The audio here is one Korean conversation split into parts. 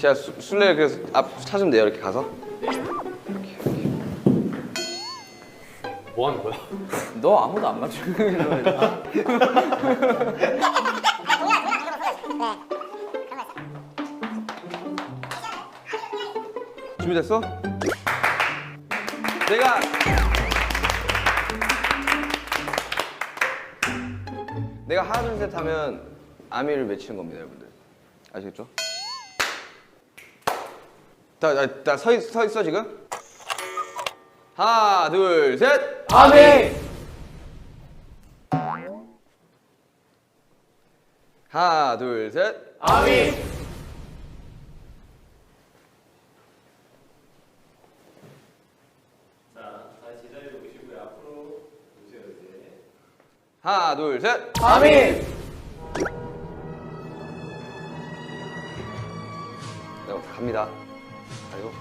제가 술래 그래서 앞 찾으면 돼요. 이렇게 가서. 뭐 하는 거야? 너 아무도 안 맞추는 거야. 준비됐어? 내가 하나 둘 셋 하면 아미를 외치는 겁니다, 여러분들. 아시겠죠? 나 서 있어 지금? 하나 둘 셋. 아미. 하나 둘 셋. 아미. 자, 다시 제자리로 오시고요. 앞으로 오세요 이제. 하나 둘 셋. 아미. 네, 갑니다. 아이고.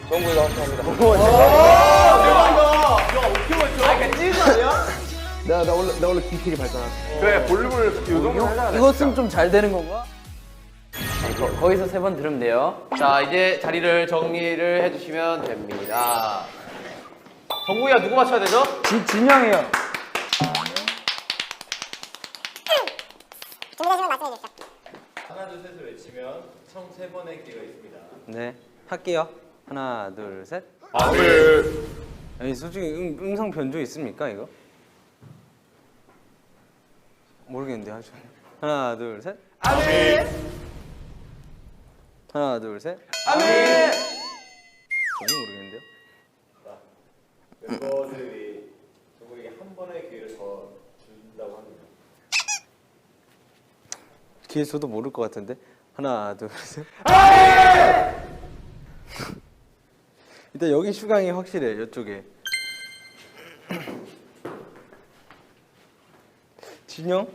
정국이가 합니다. 나 원래 기필이 발전한. 그래 볼륨을 요 정도 하자. 이것은 좀 잘 되는 건가? 거기서 3번 들으면 돼요. 자, 이제 자리를 정리를 해주시면 됩니다. 정국이가 누구 맞춰야 되죠? 진영이요. 준비되시면 말씀해 주십시오. 하나 둘 셋을 외치면 총 3번의 기회가 있습니다. 네, 할게요. 하나, 둘, 셋. 아미. 아니, 솔직히 음성 변조 있습니까, 이거? 모르겠는데, 하죠. 하나, 둘, 셋. 아미. 하나, 둘, 셋. 아미. 전혀 모르겠는데요? 멤버들이 정국에게 한 번의 기회를 더 준다고 합니다. 기회 줘도 모를 것 같은데. 하나, 둘, 셋. 일단 여기 슈강이 확실해, 이쪽에. 진영?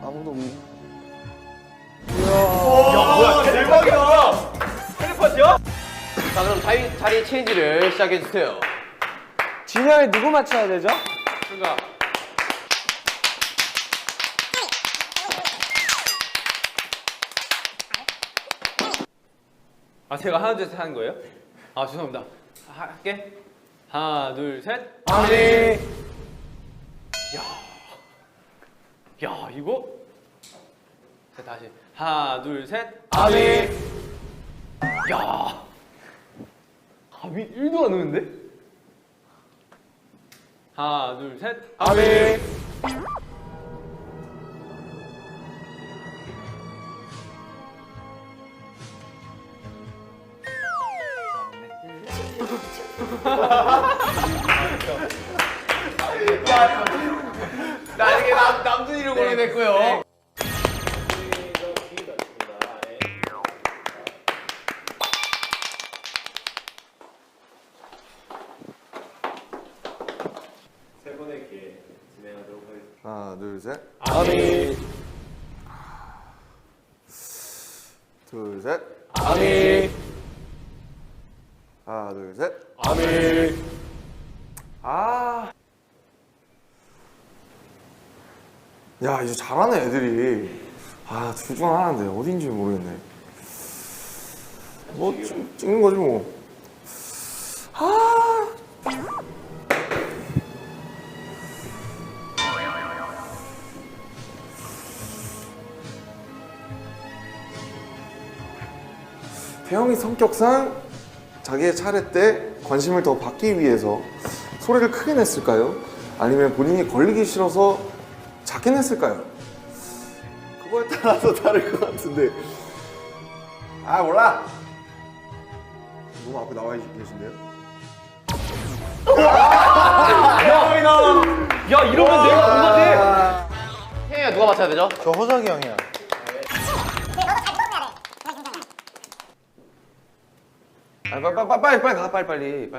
아무도 없네. 뭐야 대박이다. 텔레파시야? 자, 그럼 자리 체인지를 시작해주세요. 진영이 누구 맞춰야 되죠? 그러니까 아 제가 하나 둘 셋 하는 거예요? 아 죄송합니다. 할게. 하나 둘 셋. 아니. 야 이거. 자 다시 하나 둘 셋. 아니. 야. 감이 1도 안 오는데? 하나 둘 셋. 아니. 나중에 남준이를 고르게 됐고요. 세 번의 기회 진행하도록 하겠습니다. 하나 둘 셋. 아니. 둘 셋. 아니. 하나 둘 셋. 아니. 아. 야 이제 잘하네 애들이. 아 둘 중 하나인데 어딘지 모르겠네. 뭐 찍는 거지 뭐. 아. 태영이 성격상 자기의 차례 때 관심을 더 받기 위해서 소리를 크게 냈을까요? 아니면 본인이 걸리기 싫어서 작게 냈을까요? 그거에 따라서 다를 것 같은데. 아 몰라. 너무 앞에 나와 계신데요? 야, 이러면 내가 뭔가 태영이가 누가 맞춰야 되죠? 저 호석이 형이야. 아, 빨리 가 빨리.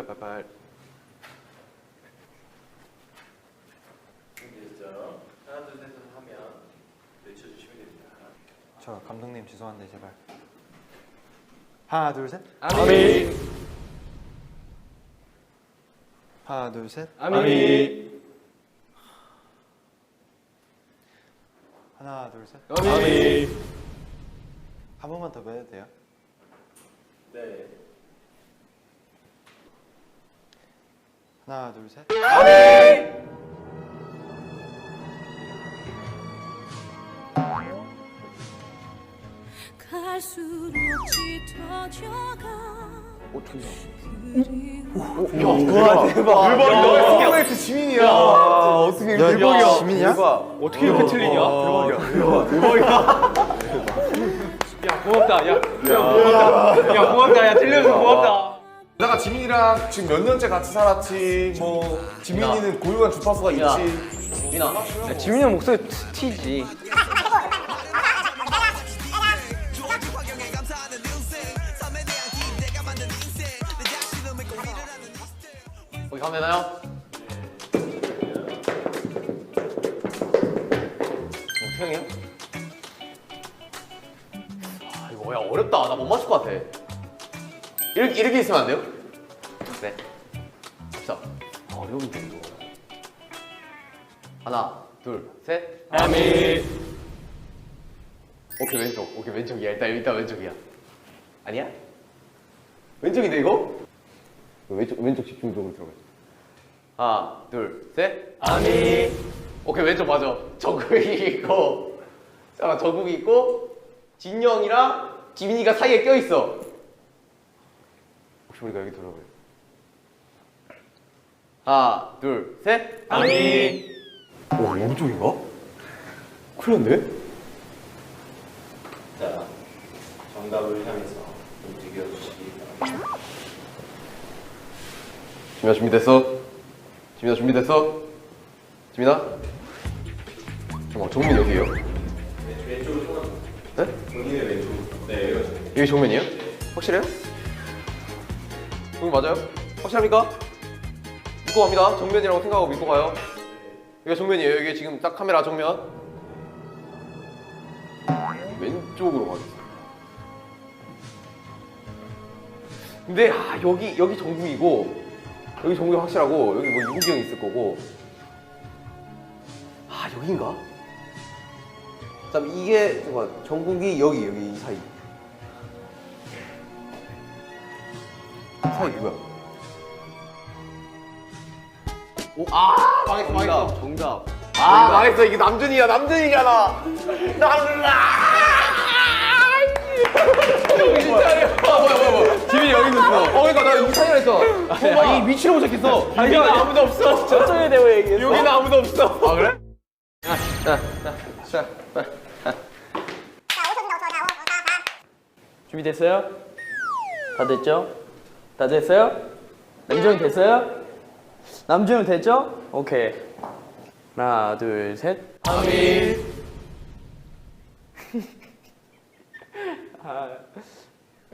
준비됐죠? 하나 둘 셋을 하면 외쳐주시면 됩니다. 저 감독님 죄송한데 제발 하나 둘 셋. 아미. 하나 둘 셋. 아미. 하나 둘 셋. 아미. 한 번만 더 해도 돼요? 네. 하나 둘 셋. 갈수록 짙어져가 대박이다. 지민이야. 어떻게 대박이야. 지민이야? 어떻게 이렇게 틀리냐? 야 고맙다. 야 고맙다. 야 고맙다. 야 틀려서 고맙다. 내가 지민이랑 지금 몇 년째 같이 살았지. 뭐 지민이는 고유한 주파수가 있지. 민아. 지민이 형 목소리 튀지. 거기 가면 되나요? 태형이야? 아 이거 야 어렵다. 나 못 맞출 것 같아. 이렇게 있으면 안 돼요? 네. 갑시다. 어려운데 이거. 하나, 둘, 셋. 아미. 오케이 왼쪽. 오케이 왼쪽이야. 일단 왼쪽이야. 아니야? 왼쪽인데 이거? 왼쪽 집중적으로 들어가. 하나, 둘, 셋. 아미. 오케이 왼쪽 맞아. 정국이 있고, 잠깐 정국이 있고, 진영이랑 지민이가 사이에 껴 있어. 혹시 우리가 여기 들어가요? 하나, 둘, 셋. 아미. 오 오른쪽인가? 큰일 났네. 자, 정답을 향해서 움직여 주시기 바랍니다. 지민아 준비됐어? 지민아 준비됐어? 지민아? 잠깐만 정민이 어디에요? 왼쪽으로 손 네? 본인의 왼쪽. 네, 이렇게. 여기 정면이에요? 확실해요? 여기 맞아요? 확실합니까? 믿고 갑니다. 정면이라고 생각하고 믿고 가요. 여기가 정면이에요. 여기 지금 딱 카메라 정면. 왼쪽으로 가겠습니다. 근데 여기 정국이고 여기 정국이 확실하고 여기 뭐 유국이 형 있을 거고 여긴가? 그다음 이게 잠깐 정국이 여기 이 사이 누구야? 망했어. 정답. 망했어. 이게 남준이잖아. 뭐야. 지민이 여기 있었어. 그러니까 나 여기 사이에 있어. 이 위치를 못 찾겠어. 여기는 아무도 없어. 저쪽에 대고 얘기했어. 여기는 아무도 없어. 아 그래? 준비됐어요? 다 됐죠? 다 됐어요? 남준이 됐어요? 남준이 됐죠? 오케이. 하나, 둘, 셋. 아미.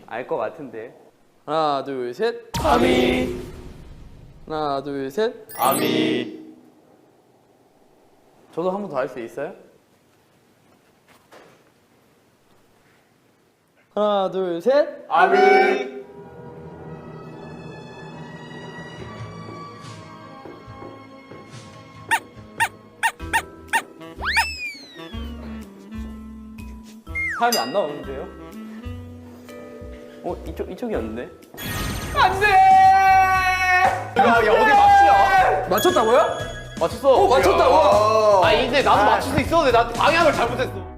알 것 같은데. 하나, 둘, 셋. 아미. 하나, 둘, 셋. 아미. 저도 한 번 더 할 수 있어요? 하나, 둘, 셋. 아미. 사람이 안 나오는데요? 이쪽이었는데? 야 어디 맞추냐? 맞췄다고요? 맞췄어. 맞췄다고? 이제 나도 맞출 수 있었는데 나 방향을 잘못했어.